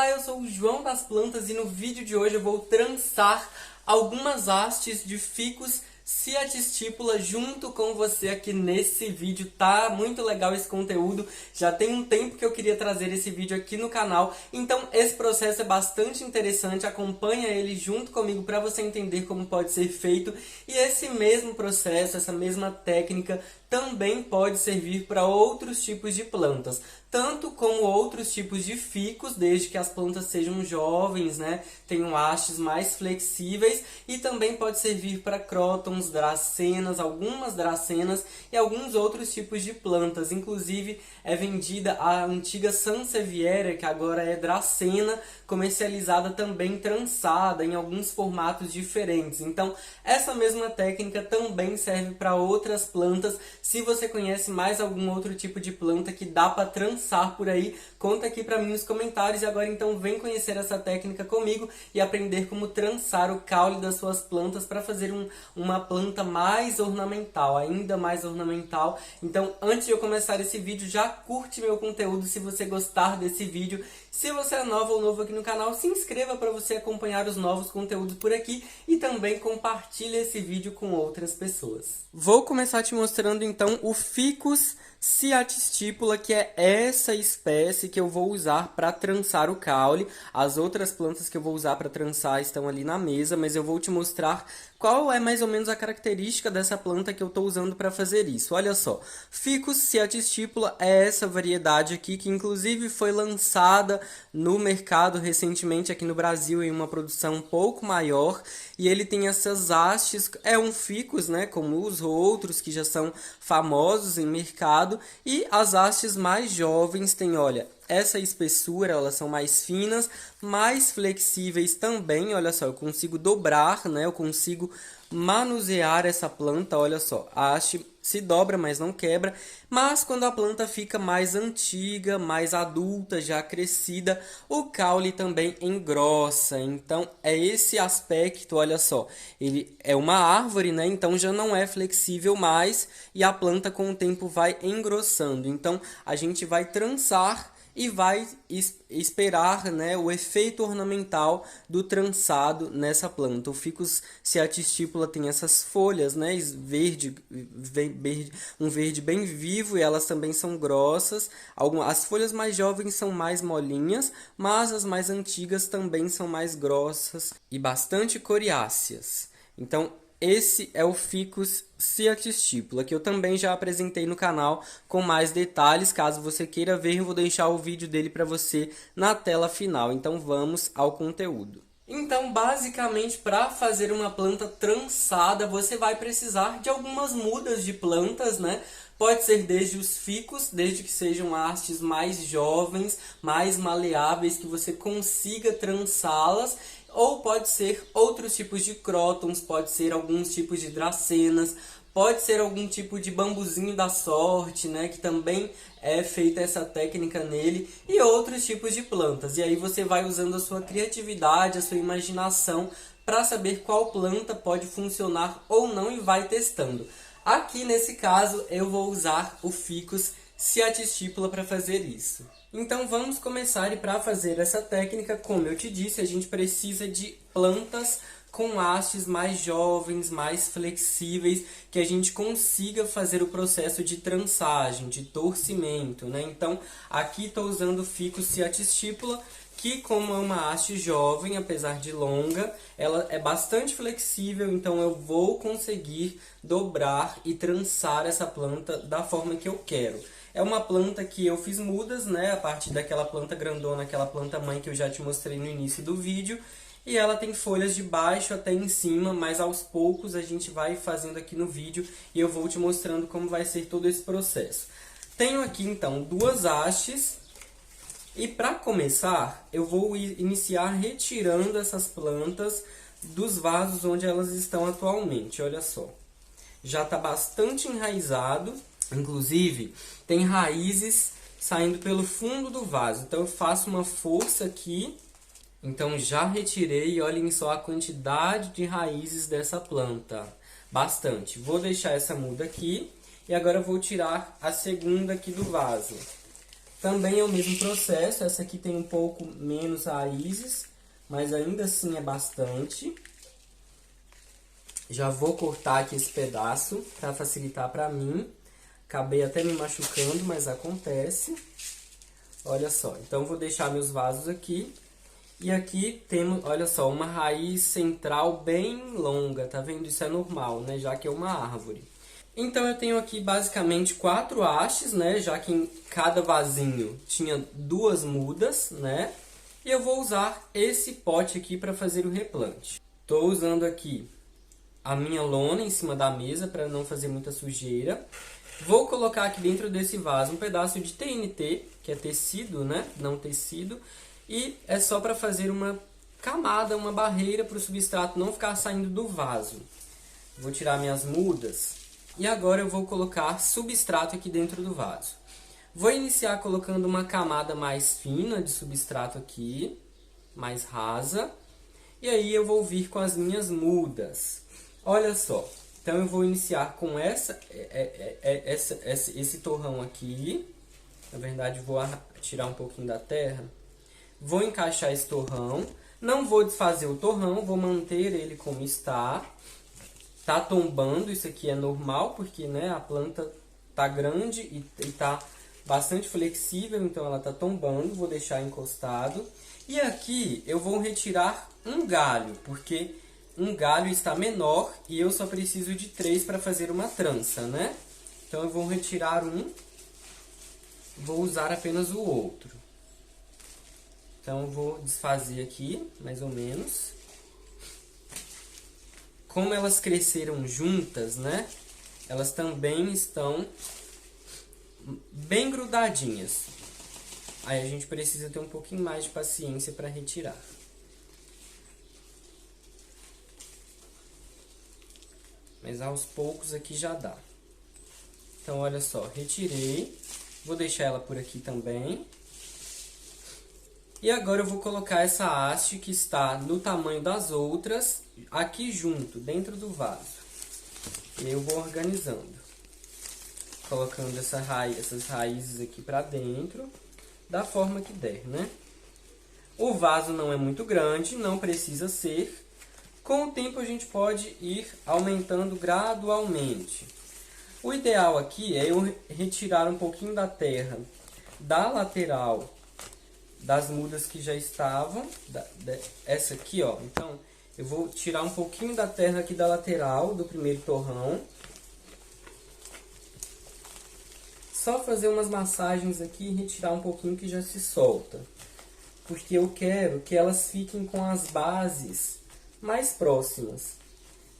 Olá, eu sou o João das Plantas e no vídeo de hoje eu vou trançar algumas hastes de ficus ciatistipula junto com você aqui nesse vídeo. Tá muito legal esse conteúdo, já tem um tempo que eu queria trazer esse vídeo aqui no canal, então esse processo é bastante interessante, acompanha ele junto comigo para você entender como pode ser feito. E esse mesmo processo, essa mesma técnica também pode servir para outros tipos de plantas, tanto como outros tipos de ficus, desde que as plantas sejam jovens, né? Tenham hastes mais flexíveis, e também pode servir para crótons, dracenas, algumas dracenas e alguns outros tipos de plantas. Inclusive é vendida a antiga Sansevieria, que agora é dracena, comercializada também trançada em alguns formatos diferentes. Então essa mesma técnica também serve para outras plantas. Se você conhece mais algum outro tipo de planta que dá para trançar por aí, conta aqui para mim nos comentários. E agora então vem conhecer essa técnica comigo e aprender como trançar o caule das suas plantas para fazer uma planta mais ornamental, ainda mais ornamental. Então antes de eu começar esse vídeo, já curte meu conteúdo se você gostar desse vídeo. Se você é nova ou novo aqui no canal, se inscreva para você acompanhar os novos conteúdos por aqui e também compartilhe esse vídeo com outras pessoas. Vou começar te mostrando então o Ficus ciatistipula, que é essa espécie que eu vou usar para trançar o caule. As outras plantas que eu vou usar para trançar estão ali na mesa, mas eu vou te mostrar qual é mais ou menos a característica dessa planta que eu estou usando para fazer isso. Olha só, Ficus ciatistipula é essa variedade aqui, que inclusive foi lançada no mercado recentemente aqui no Brasil em uma produção um pouco maior, e ele tem essas hastes, é um ficus, né, como os outros que já são famosos em mercado, e as hastes mais jovens têm, olha, essa espessura, elas são mais finas, mais flexíveis também. Olha só, eu consigo dobrar, né? Eu consigo manusear essa planta, olha só. A haste se dobra, mas não quebra. Mas quando a planta fica mais antiga, mais adulta, já crescida, o caule também engrossa. Então, é esse aspecto, olha só. Ele é uma árvore, né? Então, já não é flexível mais e a planta com o tempo vai engrossando. Então, a gente vai trançar e vai esperar, né, o efeito ornamental do trançado nessa planta. O Ficus ciatistipula tem essas folhas, né, um verde bem vivo, e elas também são grossas. As folhas mais jovens são mais molinhas, mas as mais antigas também são mais grossas e bastante coriáceas. Então, esse é o Ficus ciatistipula, que eu também já apresentei no canal com mais detalhes. Caso você queira ver, eu vou deixar o vídeo dele para você na tela final. Então vamos ao conteúdo. Então, basicamente, para fazer uma planta trançada, você vai precisar de algumas mudas de plantas, né? Pode ser desde os ficus, desde que sejam hastes mais jovens, mais maleáveis, que você consiga trançá-las. Ou pode ser outros tipos de crótons, pode ser alguns tipos de dracenas, pode ser algum tipo de bambuzinho da sorte, né, que também é feita essa técnica nele, e outros tipos de plantas. E aí você vai usando a sua criatividade, a sua imaginação para saber qual planta pode funcionar ou não e vai testando. Aqui nesse caso eu vou usar o Ficus ciatistipula para fazer isso. Então vamos começar, e para fazer essa técnica, como eu te disse, a gente precisa de plantas com hastes mais jovens, mais flexíveis, que a gente consiga fazer o processo de trançagem, de torcimento, né? Então aqui estou usando o Ficus ciatistipula, que como é uma haste jovem, apesar de longa, ela é bastante flexível, então eu vou conseguir dobrar e trançar essa planta da forma que eu quero. É uma planta que eu fiz mudas, né, a partir daquela planta grandona, aquela planta mãe que eu já te mostrei no início do vídeo. E ela tem folhas de baixo até em cima, mas aos poucos a gente vai fazendo aqui no vídeo e eu vou te mostrando como vai ser todo esse processo. Tenho aqui então duas hastes. E para começar, eu vou iniciar retirando essas plantas dos vasos onde elas estão atualmente. Olha só, já está bastante enraizado, inclusive tem raízes saindo pelo fundo do vaso. Então eu faço uma força aqui, então já retirei, olhem só a quantidade de raízes dessa planta, bastante. Vou deixar essa muda aqui e agora eu vou tirar a segunda aqui do vaso. Também é o mesmo processo, essa aqui tem um pouco menos raízes, mas ainda assim é bastante. Já vou cortar aqui esse pedaço para facilitar para mim. Acabei até me machucando, mas acontece. Olha só, então vou deixar meus vasos aqui. E aqui temos, olha só, uma raiz central bem longa, tá vendo? Isso é normal, né? Já que é uma árvore. Então eu tenho aqui basicamente 4 hastes, né? Já que em cada vasinho tinha 2 mudas, né? E eu vou usar esse pote aqui para fazer o replante. Estou usando aqui a minha lona em cima da mesa para não fazer muita sujeira. Vou colocar aqui dentro desse vaso um pedaço de TNT, que é tecido, né? Não tecido. E é só para fazer uma camada, uma barreira para o substrato não ficar saindo do vaso. Vou tirar minhas mudas. E agora eu vou colocar substrato aqui dentro do vaso. Vou iniciar colocando uma camada mais fina de substrato aqui, mais rasa. E aí eu vou vir com as minhas mudas. Olha só. Então eu vou iniciar com esse torrão aqui. Na verdade vou tirar um pouquinho da terra. Vou encaixar esse torrão. Não vou desfazer o torrão, vou manter ele como está. Tá tombando, isso aqui é normal, porque né, a planta tá grande e tá bastante flexível, então ela tá tombando. Vou deixar encostado. E aqui eu vou retirar um galho, porque um galho está menor e eu só preciso de 3 para fazer uma trança, né? Então eu vou retirar um, vou usar apenas o outro. Então eu vou desfazer aqui, mais ou menos. Como elas cresceram juntas, né? Elas também estão bem grudadinhas. Aí a gente precisa ter um pouquinho mais de paciência para retirar. Mas aos poucos aqui já dá. Então, olha só, retirei. Vou deixar ela por aqui também. E agora eu vou colocar essa haste que está no tamanho das outras aqui junto, dentro do vaso. E eu vou organizando. Colocando essas raízes aqui para dentro, da forma que der, né? O vaso não é muito grande, não precisa ser. Com o tempo a gente pode ir aumentando gradualmente. O ideal aqui é eu retirar um pouquinho da terra da lateral das mudas que já estavam. Essa aqui, ó. Então, eu vou tirar um pouquinho da terra aqui da lateral do primeiro torrão. Só fazer umas massagens aqui e retirar um pouquinho que já se solta. Porque eu quero que elas fiquem com as bases mais próximas,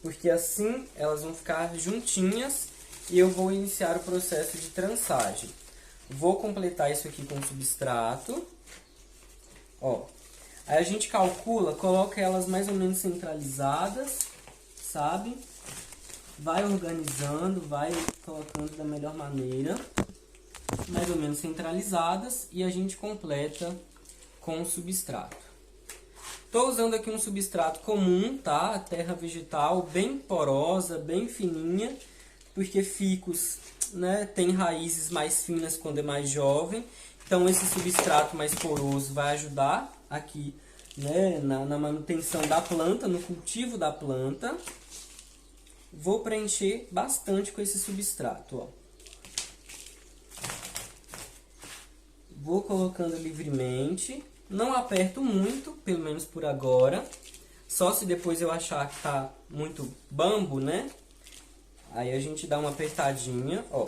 porque assim elas vão ficar juntinhas e eu vou iniciar o processo de trançagem. Vou completar isso aqui com substrato, ó. Aí a gente calcula, coloca elas mais ou menos centralizadas, sabe? Vai organizando, vai colocando da melhor maneira, mais ou menos centralizadas, e a gente completa com o substrato. Estou usando aqui um substrato comum, tá? Terra vegetal, bem porosa, bem fininha, porque ficus, né, tem raízes mais finas quando é mais jovem. Então esse substrato mais poroso vai ajudar aqui, né, na manutenção da planta, no cultivo da planta. Vou preencher bastante com esse substrato, ó. Vou colocando livremente. Não aperto muito, pelo menos por agora. Só se depois eu achar que tá muito bambo, né? Aí a gente dá uma apertadinha, ó.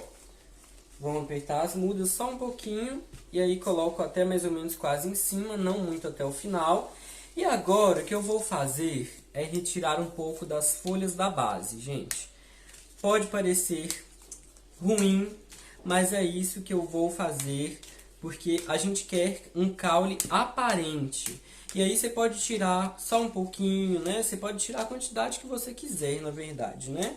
Vamos apertar as mudas só um pouquinho. E aí coloco até mais ou menos quase em cima, não muito até o final. E agora o que eu vou fazer é retirar um pouco das folhas da base, gente. Pode parecer ruim, mas é isso que eu vou fazer, porque a gente quer um caule aparente. E aí você pode tirar só um pouquinho, né? Você pode tirar a quantidade que você quiser, na verdade, né?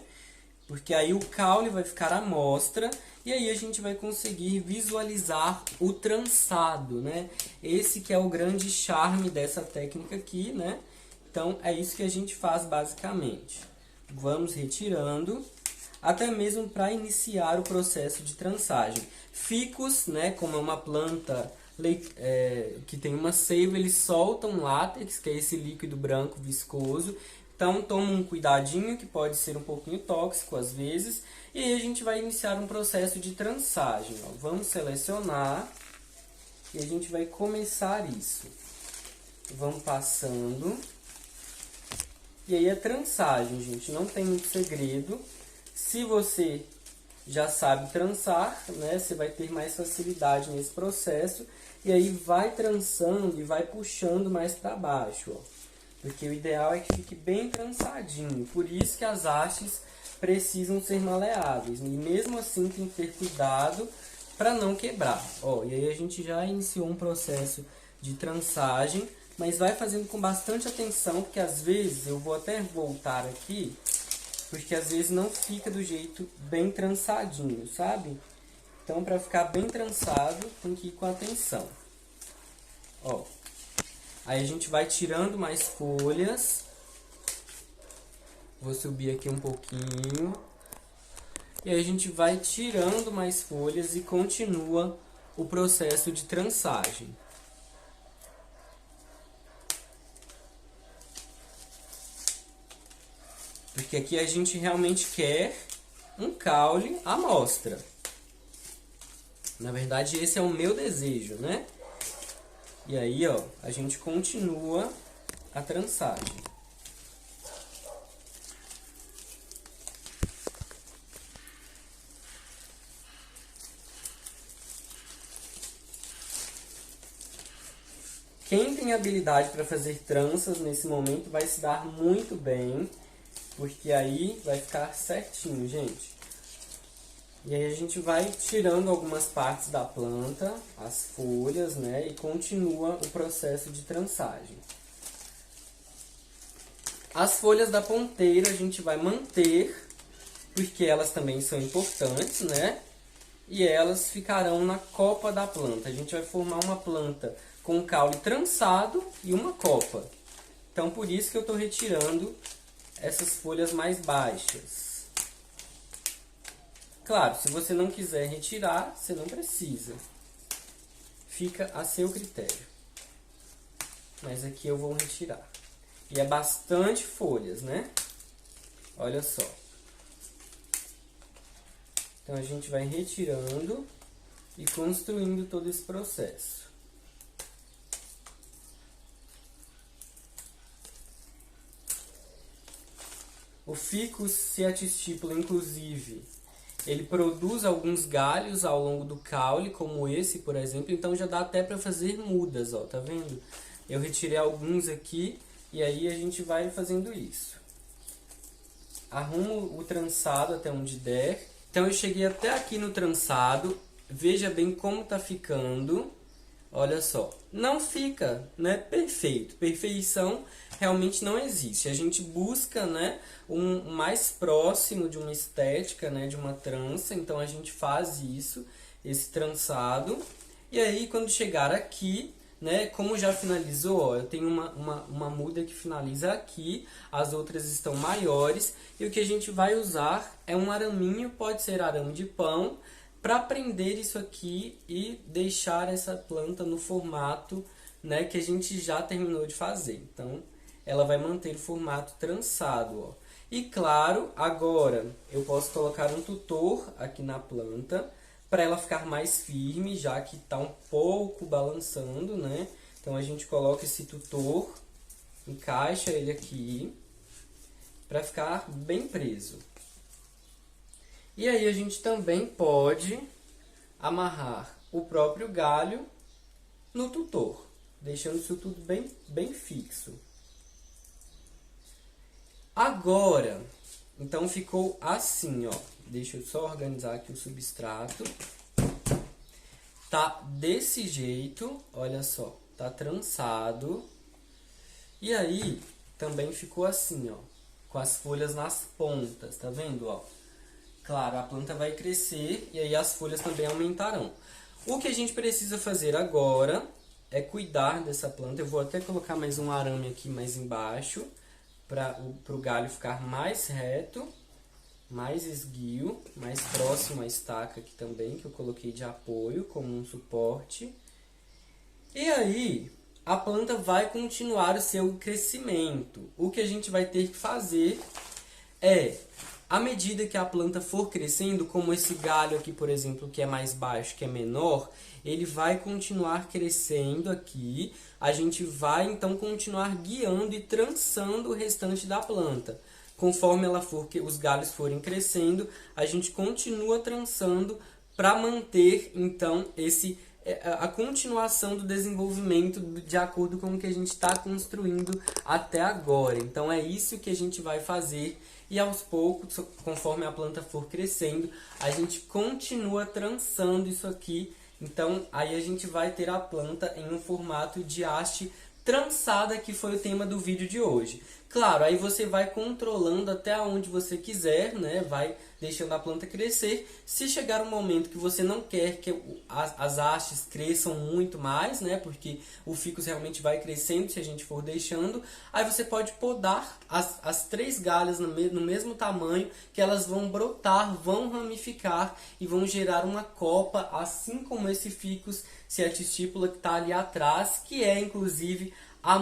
Porque aí o caule vai ficar à mostra e aí a gente vai conseguir visualizar o trançado, né? Esse que é o grande charme dessa técnica aqui, né? Então é isso que a gente faz basicamente. Vamos retirando. até mesmo para iniciar o processo de trançagem. Ficus, né, como é uma planta que tem uma seiva, eles soltam látex, que é esse líquido branco viscoso. Então toma um cuidadinho, que pode ser um pouquinho tóxico às vezes. E aí a gente vai iniciar um processo de trançagem. Ó. Vamos selecionar e a gente vai começar isso. Vamos passando. E aí a trançagem, gente, não tem muito segredo. Se você já sabe trançar, né, você vai ter mais facilidade nesse processo. E aí vai trançando e vai puxando mais para baixo, ó. Porque o ideal é que fique bem trançadinho. Por isso que as hastes precisam ser maleáveis. E mesmo assim tem que ter cuidado para não quebrar. Ó, e aí a gente já iniciou um processo de trançagem. Mas vai fazendo com bastante atenção, porque às vezes, eu vou até voltar aqui, porque às vezes não fica do jeito bem trançadinho, sabe? Então, para ficar bem trançado, tem que ir com atenção. Ó. Aí a gente vai tirando mais folhas. Vou subir aqui um pouquinho. E aí a gente vai tirando mais folhas e continua o processo de trançagem. Porque aqui a gente realmente quer um caule à mostra. Na verdade, esse é o meu desejo, né? E aí, ó, a gente continua a trançagem. Quem tem habilidade para fazer tranças nesse momento vai se dar muito bem, porque aí vai ficar certinho, gente. E aí a gente vai tirando algumas partes da planta, as folhas, né? E continua o processo de trançagem. As folhas da ponteira a gente vai manter, porque elas também são importantes, né? E elas ficarão na copa da planta. A gente vai formar uma planta com um caule trançado e uma copa. Então, por isso que eu estou retirando essas folhas mais baixas. Claro, se você não quiser retirar, você não precisa. Fica a seu critério. Mas aqui eu vou retirar. E é bastante folhas, né? Olha só. Então a gente vai retirando e construindo todo esse processo. O Ficus ciatistipula, inclusive, ele produz alguns galhos ao longo do caule, como esse, por exemplo, então já dá até para fazer mudas, ó, tá vendo? Eu retirei alguns aqui e aí a gente vai fazendo isso. Arrumo o trançado até onde der. Então eu cheguei até aqui no trançado, veja bem como tá ficando. Olha só, não fica, né, perfeito. Perfeição realmente não existe. A gente busca, né, um mais próximo de uma estética, né, de uma trança. Então a gente faz isso, esse trançado. E aí quando chegar aqui, né, como já finalizou, ó, eu tenho uma muda que finaliza aqui, as outras estão maiores. E o que a gente vai usar é um araminho, pode ser arame de pão, para prender isso aqui e deixar essa planta no formato, né, que a gente já terminou de fazer. Então, ela vai manter o formato trançado, ó. E claro, agora eu posso colocar um tutor aqui na planta para ela ficar mais firme, já que está um pouco balançando, né? Então a gente coloca esse tutor, encaixa ele aqui para ficar bem preso. E aí a gente também pode amarrar o próprio galho no tutor, deixando isso tudo bem fixo. Agora, então ficou assim, ó. Deixa eu só organizar aqui o substrato. Tá desse jeito, olha só, tá trançado. E aí, também ficou assim, ó, com as folhas nas pontas, tá vendo, ó? Claro, a planta vai crescer e aí as folhas também aumentarão. O que a gente precisa fazer agora é cuidar dessa planta. Eu vou até colocar mais um arame aqui mais embaixo, para o galho ficar mais reto. mais esguio, mais próximo à estaca aqui também, que eu coloquei de apoio como um suporte. E aí, a planta vai continuar o seu crescimento. O que a gente vai ter que fazer é, à medida que a planta for crescendo, como esse galho aqui, por exemplo, que é mais baixo, que é menor, ele vai continuar crescendo aqui. A gente vai, então, continuar guiando e trançando o restante da planta. Conforme os galhos forem crescendo, a gente continua trançando para manter, então, a continuação do desenvolvimento de acordo com o que a gente está construindo até agora. Então é isso que a gente vai fazer e aos poucos, conforme a planta for crescendo, a gente continua trançando isso aqui. Então aí a gente vai ter a planta em um formato de haste trançada, que foi o tema do vídeo de hoje. Claro, aí você vai controlando até onde você quiser, né? Vai deixando a planta crescer. Se chegar um momento que você não quer que as hastes cresçam muito mais, né? Porque o ficus realmente vai crescendo se a gente for deixando. Aí você pode podar as 3 galhas no mesmo tamanho, que elas vão brotar, vão ramificar e vão gerar uma copa, assim como esse ficus ciatistípula que está ali atrás, que é inclusive a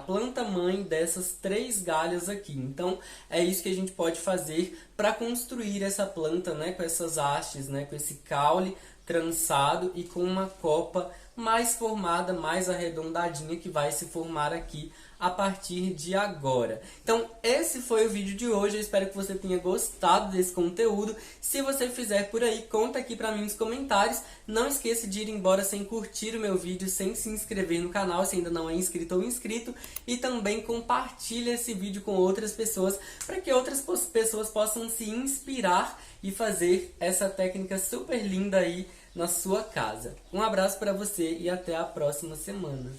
planta mãe dessas 3 galhas aqui. Então é isso que a gente pode fazer para construir essa planta, né, com essas hastes, né, com esse caule trançado e com uma copa mais formada, mais arredondadinha, que vai se formar aqui a partir de agora. Então esse foi o vídeo de hoje, eu espero que você tenha gostado desse conteúdo. Se você fizer por aí, conta aqui pra mim nos comentários. Não esqueça de ir embora sem curtir o meu vídeo, sem se inscrever no canal se ainda não é inscrito ou inscrito, e também compartilha esse vídeo com outras pessoas, para que outras pessoas possam se inspirar e fazer essa técnica super linda aí na sua casa. Um abraço para você e até a próxima semana.